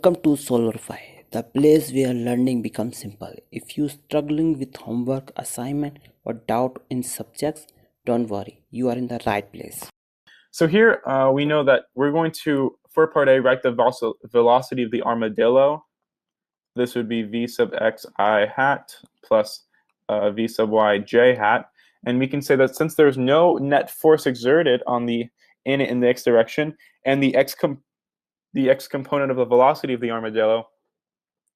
Welcome to Solverfy, the place where learning becomes simple. If you're struggling with homework, assignment, or doubt in subjects, don't worry, you are in the right place. So here we know that we're going to, for part A, write the velocity of the armadillo. This would be v sub x I hat plus v sub y j hat. And we can say that since there's no net force exerted on the in the x direction, and the x component of the velocity of the armadillo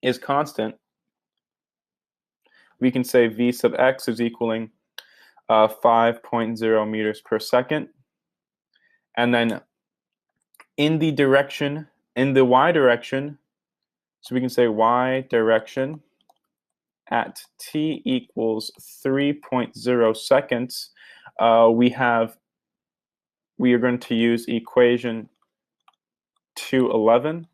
is constant, we can say v sub x is equaling 5.0 meters per second. And then in the y direction, so we can say y direction at t equals 3.0 seconds, we are going to use equation 211,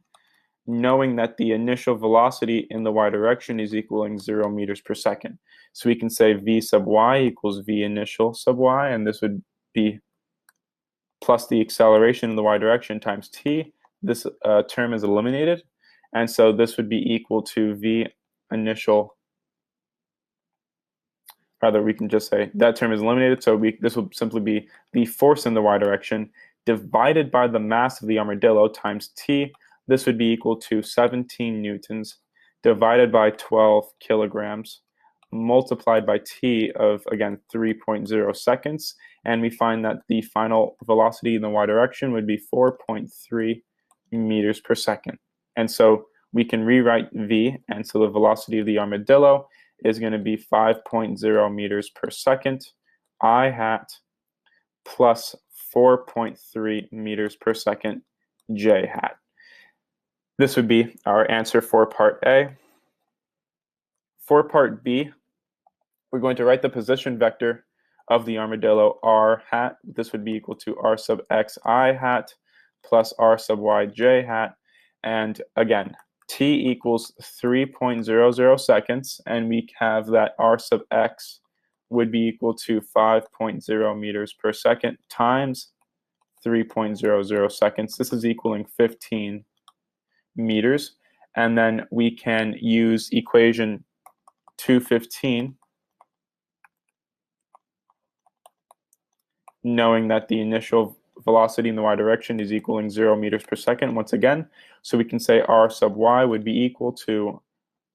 knowing that the initial velocity in the y direction is equaling 0 meters per second. So we can say v sub y equals v initial sub y, and this would be plus the acceleration in the y direction times t. This term is eliminated, and so this would be equal to v initial. Rather, we can just say that term is eliminated, so this will simply be the force in the y direction divided by the mass of the armadillo times t. This would be equal to 17 newtons divided by 12 kilograms multiplied by t of, again, 3.0 seconds. And we find that the final velocity in the y direction would be 4.3 meters per second. And so we can rewrite v, and so the velocity of the armadillo is going to be 5.0 meters per second I hat plus 4.3 meters per second j hat. This would be our answer for part A. For part B, we're going to write the position vector of the armadillo r hat. This would be equal to r sub x I hat plus r sub y j hat. And again, t equals 3.00 seconds, and we have that r sub x would be equal to 5.0 meters per second times 3.00 seconds. This is equaling 15 meters. And then we can use equation 215, knowing that the initial velocity in the y direction is equaling 0 meters per second once again. So we can say r sub y would be equal to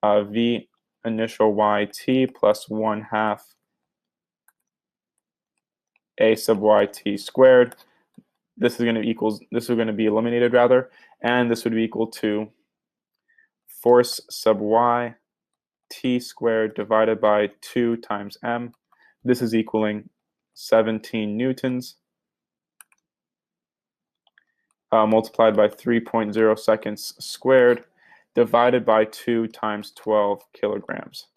v initial yt plus 1/2 a sub yt squared. This is going to be eliminated rather, and this would be equal to force sub y t squared divided by 2 times m. This is equaling 17 newtons multiplied by 3.0 seconds squared divided by 2 times 12 kilograms.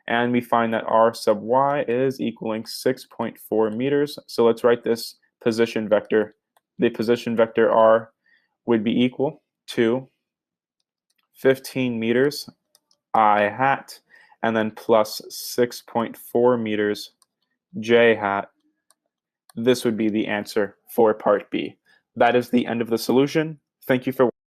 And we find that r sub y is equaling 6.4 meters. So let's write this position vector. The position vector r would be equal to 15 meters I hat and then plus 6.4 meters j hat. This would be the answer for part B. That is the end of the solution. Thank you for watching.